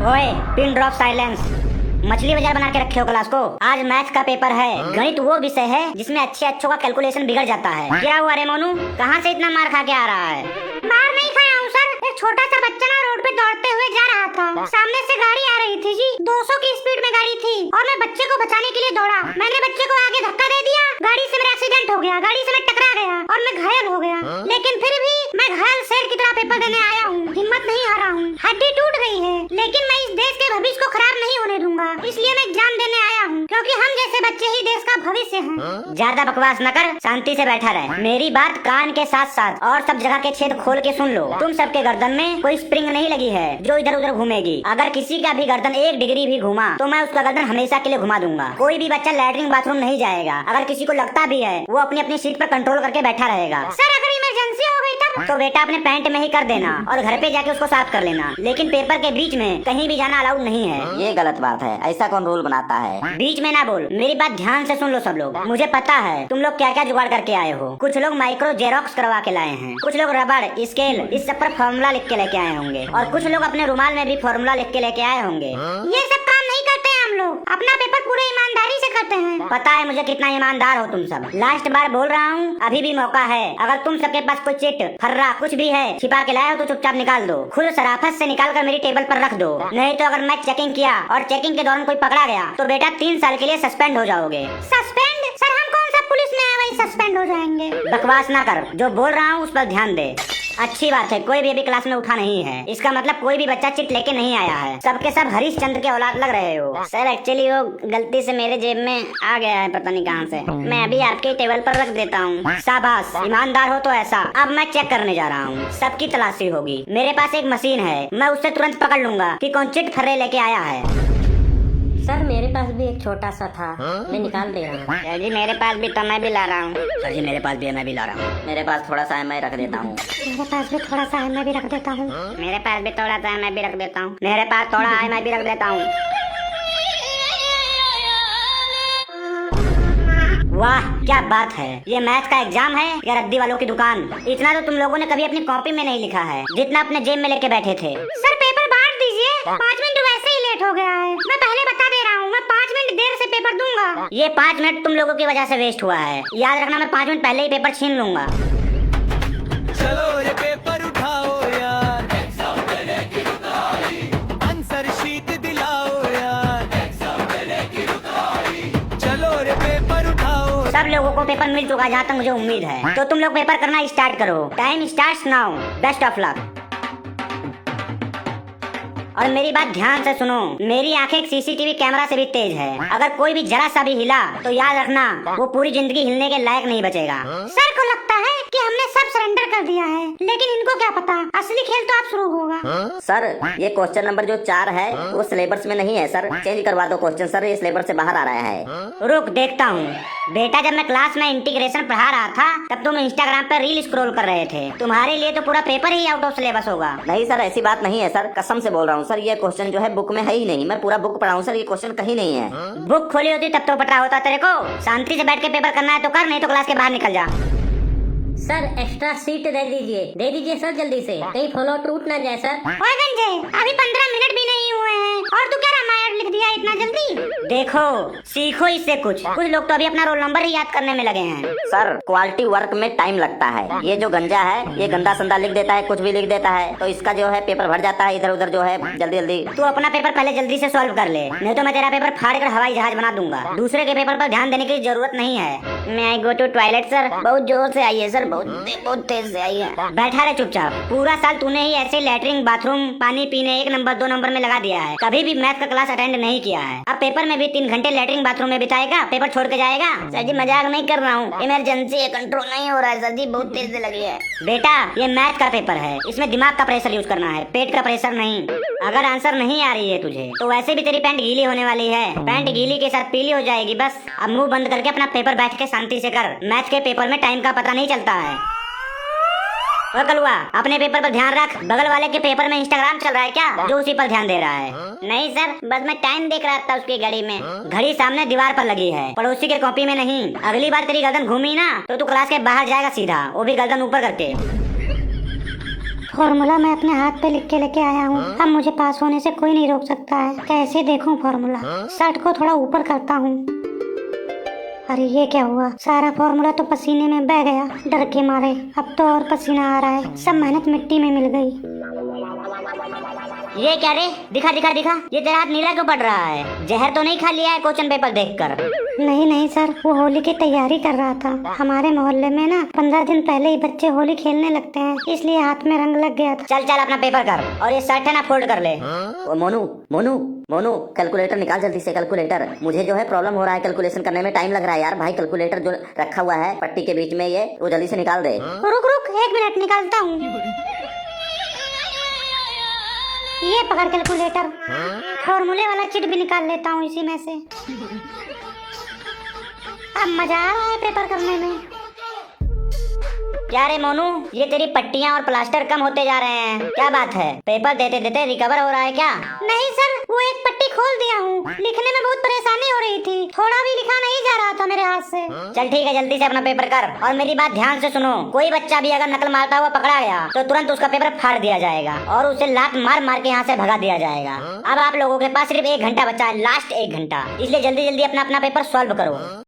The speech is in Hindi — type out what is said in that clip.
ओए, पिन ड्रॉप साइलेंस। मछली बाजार बना के रखे हो क्लास को। आज मैथ्स का पेपर है। गणित वो विषय है जिसमें अच्छों का कैलकुलेशन बिगड़ जाता है। क्या हुआ रे मोनू, कहाँ से इतना मार खा के आ रहा है? मार नहीं खाया हूँ सर। एक छोटा सा बच्चा ना रोड पे दौड़ते हुए जा रहा था। सामने से गाड़ी आ रही थी जी, 200 की स्पीड में गाड़ी थी और मैं बच्चे को बचाने के लिए दौड़ा। मैंने बच्चे को आगे धक्का दे दिया, गाड़ी से मेरा एक्सीडेंट हो गया, गाड़ी से मैं टकरा गया और मैं घायल हो गया। लेकिन फिर भी मैं घायल शेर की तरह पेपर देने आया हूँ। हिम्मत नहीं हारा हूँ। हड्डी टूट गई है लेकिन मैं इस देश के भविष्य को खराब नहीं होने दूंगा, इसलिए मैं एग्जाम देने आया हूँ, क्योंकि हम जैसे बच्चे ही देश का भविष्य हैं। ज्यादा बकवास न कर, शांति से बैठा रहे। मेरी बात कान के साथ साथ और सब जगह के छेद खोल के सुन लो। तुम सबके गर्दन में कोई स्प्रिंग नहीं लगी है जो इधर उधर घूमेगी। अगर किसी का भी गर्दन 1 डिग्री भी घूमा तो मैं उसका गर्दन हमेशा के लिए घुमा दूंगा। कोई भी बच्चा लैट्रिन बाथरूम नहीं जाएगा। अगर किसी को लगता भी है वो अपनी अपनी सीट पर कंट्रोल करके बैठा रहेगा। सर अगर इमरजेंसी हो गई तब? तो बेटा अपने पैंट में ही कर देना और घर पे जाके उसको साफ कर लेना। लेकिन पेपर के बीच में कहीं भी जाना अलाउड नहीं है। ये गलत बात है, ऐसा कौन रूल बनाता है? बीच में ना बोल। मेरी बात ध्यान से सुन लो सब लोग। मुझे पता है तुम लोग क्या क्या जुगाड़ करके आए हो। कुछ लोग माइक्रो जेरोक्स करवा के लाए हैं, कुछ लोग रबड़, स्केल, इस सब पर फॉर्मूला लिख के लेके आए होंगे और कुछ लोग अपने रुमाल में भी फॉर्मूला लिख के लेके आए होंगे। ये सब काम नहीं करते हैं हम लोग, अपना पेपर पूरे ईमानदारी से करते हैं। पता है मुझे कितना ईमानदार हो तुम सब। लास्ट बार बोल रहा हूँ, अभी भी मौका है। अगर तुम सबके पास कोई चिट, फर्रा कुछ भी है छिपा के लाए हो तो चुपचाप निकाल दो। खुद शराफत से निकाल कर मेरी टेबल पर रख दो। नहीं तो अगर मैं चेकिंग किया और चेकिंग के दौरान कोई पकड़ा गया तो बेटा 3 साल के लिए सस्पेंड हो जाओगे। सस्पेंड? सर हम कौन सा पुलिस में है वही सस्पेंड हो जाएंगे? बकवास ना कर, जो बोल रहा हूँ उस पर ध्यान दे। अच्छी बात है, कोई भी अभी क्लास में उठा नहीं है। इसका मतलब कोई भी बच्चा चिट लेके नहीं आया है। सबके सब हरिश्चंद्र के औलाद लग रहे हो। सर एक्चुअली वो गलती से मेरे जेब में आ गया है, पता नहीं कहाँ से। मैं अभी आपके टेबल पर रख देता हूँ। शाबाश, ईमानदार हो तो ऐसा। अब मैं चेक करने जा रहा हूँ। सबकी तलाशी होगी। मेरे पास एक मशीन है, मैं उससे तुरंत पकड़ लूंगा कि कौन चिट फर्रे लेके आया है। सर मेरे पास भी एक छोटा सा था, मैं निकाल दे रहा हूँ। सर जी मेरे पास भी तो मैं भी ला रहा हूँ। सर जी मेरे पास भी है, मैं भी ला रहा हूँ। मेरे पास थोड़ा सा है, मैं रख देता हूँ। मेरे पास भी थोड़ा सा है, मैं भी रख देता हूँ। मेरे पास भी थोड़ा सा है, मैं भी रख देता हूँ। मेरे पास थोड़ा है, मैं भी रख देता हूँ। वाह क्या बात है। ये मैथ का एग्जाम है या रद्दी वालों की दुकान? इतना तो तुम लोगों ने कभी अपनी कॉपी में नहीं लिखा है जितना अपने जेब में लेके बैठे थे। सर पेपर बांट दीजिए, 5 मिनट वैसे ही लेट हो गया है। मैं पहले बता दे रहा हूँ, मैं 5 मिनट देर से पेपर दूंगा। ये 5 मिनट तुम लोगों की वजह से वेस्ट हुआ है। याद रखना, मैं 5 मिनट पहले ही पेपर छीन लूंगा। चलो ये पेपर उठाओ यार, आंसर शीट दिलाओ यार, चलो ये पेपर उठाओ। सब लोगों को पेपर मिल चुका है जहाँ तक मुझे उम्मीद है। तो तुम लोग पेपर करना स्टार्ट करो। Time starts now. Best of luck. और मेरी बात ध्यान से सुनो, मेरी आंखें एक सीसीटीवी कैमरा से भी तेज है। अगर कोई भी जरा सा भी हिला तो याद रखना वो पूरी जिंदगी हिलने के लायक नहीं बचेगा। सर को लगता है कि हमने सब सरेंडर कर दिया है, लेकिन इनको क्या पता असली खेल तो अब शुरू होगा। सर ये क्वेश्चन नंबर जो 4 है वो सिलेबस में नहीं है सर, चेंज करवा दो क्वेश्चन सर, ये सिलेबस से बाहर आ रहा है। रुक देखता हूँ। बेटा जब मैं क्लास में इंटीग्रेशन पढ़ा रहा था तब तुम इंस्टाग्राम पर रील स्क्रॉल कर रहे थे। तुम्हारे लिए तो पूरा paper he out of syllabus होगा। नहीं सर ऐसी बात नहीं है सर, कसम से बोल रहा हूँ सर, ये क्वेश्चन जो है बुक में है ही नहीं। मैं पूरा बुक पढ़ा हूँ सर, ये क्वेश्चन कहीं नहीं है। बुक खोली होती तब तो पता होता तेरे को। शांति से बैठ के पेपर करना है तो कर, नहीं तो क्लास के बाहर निकल जा। सर एक्स्ट्रा सीट दे दीजिए सर जल्दी से, कहीं फॉलो टूट ना जाए सर। ओए गंजे, अभी 15 मिनट भी नहीं हुए हैं और तू क्या रामायण लिख दिया इतना जल्दी? देखो सीखो इससे कुछ लोग तो अभी अपना रोल नंबर ही याद करने में लगे हैं। सर क्वालिटी वर्क में टाइम लगता है। ये जो गंजा है ये गंदा संदा लिख देता है, कुछ भी लिख देता है, तो इसका जो है पेपर भर जाता है इधर उधर जो है जल्दी जल्दी। तू अपना पेपर पहले जल्दी से सॉल्व कर ले, नहीं तो मैं तेरा पेपर फाड़ कर हवाई जहाज बना दूंगा। दूसरे के पेपर पर ध्यान देने की जरूरत नहीं है। मैं आई गो टू टॉयलेट सर, बहुत जोर से आई है सर, बहुत तेज से आई है। बैठा रहे चुपचाप। पूरा साल तूने ही ऐसे लैट्रिन, बाथरूम, पानी पीने 1 नंबर 2 नंबर में लगा दिया है। कभी भी मैथ का क्लास अटेंड नहीं किया है। अब पेपर में भी 3 घंटे लैट्रिन बाथरूम में बिताएगा, पेपर छोड़ के जाएगा। सर जी मजाक नहीं कर रहा हूँ, इमरजेंसी है, कंट्रोल नहीं हो रहा है सर जी, बहुत तेज से लगी है। बेटा ये मैथ का पेपर है, इसमें दिमाग का प्रेशर यूज करना है, पेट का प्रेशर नहीं। अगर आंसर नहीं आ रही है तुझे तो वैसे भी तेरी पैंट गीली होने वाली है। पैंट गीली के साथ पीली हो जाएगी। बस अब मुंह बंद करके अपना पेपर बैठ के शांति से कर। मैथ के पेपर में टाइम का पता नहीं चलता है। ओ कलुआ, अपने पेपर पर ध्यान रख। बगल वाले के पेपर में इंस्टाग्राम चल रहा है क्या, जो उसी पर ध्यान दे रहा है? नहीं सर, बस मैं टाइम देख रहा था उसकी घड़ी में। घड़ी सामने दीवार पर लगी है, पड़ोसी के कॉपी में नहीं। अगली बार तेरी गर्दन घूमी ना तो तू क्लास के बाहर जाएगा सीधा, वो भी गर्दन ऊपर करके। फॉर्मूला मैं अपने हाथ पे लिख के लेके आया हूँ। अब मुझे पास होने से कोई नहीं रोक सकता है। कैसे देखूं फॉर्मूला? शर्ट को थोड़ा ऊपर करता हूँ। अरे ये क्या हुआ? सारा फॉर्मूला तो पसीने में बह गया डर के मारे। अब तो और पसीना आ रहा है। सब मेहनत मिट्टी में मिल गई। ये क्या रे? दिखा दिखा दिखा, ये तेरा हाथ नीला क्यों पड़ रहा है? जहर तो नहीं खा लिया है क्वेश्चन पेपर देखकर? नहीं नहीं सर, वो होली की तैयारी कर रहा था। हमारे मोहल्ले में ना 15 दिन पहले ही बच्चे होली खेलने लगते हैं, इसलिए हाथ में रंग लग गया था। चल चल अपना पेपर कर, और ये शर्ट है ना फोल्ड कर ले। ओ मोनू मोनू मोनू, कैलकुलेटर निकाल जल्दी से। कैलकुलेटर, मुझे जो है प्रॉब्लम हो रहा है, कैलकुलेशन करने में टाइम लग रहा है यार। भाई कैलकुलेटर जो रखा हुआ है पट्टी के बीच में, ये वो जल्दी से निकाल दे। रुक रुक 1 मिनट निकालता हूँ। ये पकड़ कैलकुलेटर। फॉर्मूले वाला चिट भी निकाल लेता हूँ इसी में से। अब मजा आ रहा है पेपर करने में। क्या रे मोनू, ये तेरी पट्टियाँ और प्लास्टर कम होते जा रहे हैं, क्या बात है? पेपर देते देते रिकवर हो रहा है क्या? नहीं सर, वो एक पट्टी खोल दिया हूँ। लिखने में बहुत परेशानी हो रही थी, थोड़ा भी लिखा नहीं जा रहा था मेरे हाथ से। चल ठीक है, जल्दी से अपना पेपर कर। और मेरी बात ध्यान से सुनो, कोई बच्चा भी अगर नकल मारता हुआ पकड़ा गया तो तुरंत उसका पेपर फाड़ दिया जाएगा और उसे लात मार मार के यहाँ से भगा दिया जाएगा। अब आप लोगों के पास सिर्फ 1 घंटा बचा है, लास्ट 1 घंटा, इसलिए जल्दी जल्दी अपना अपना पेपर सॉल्व करो।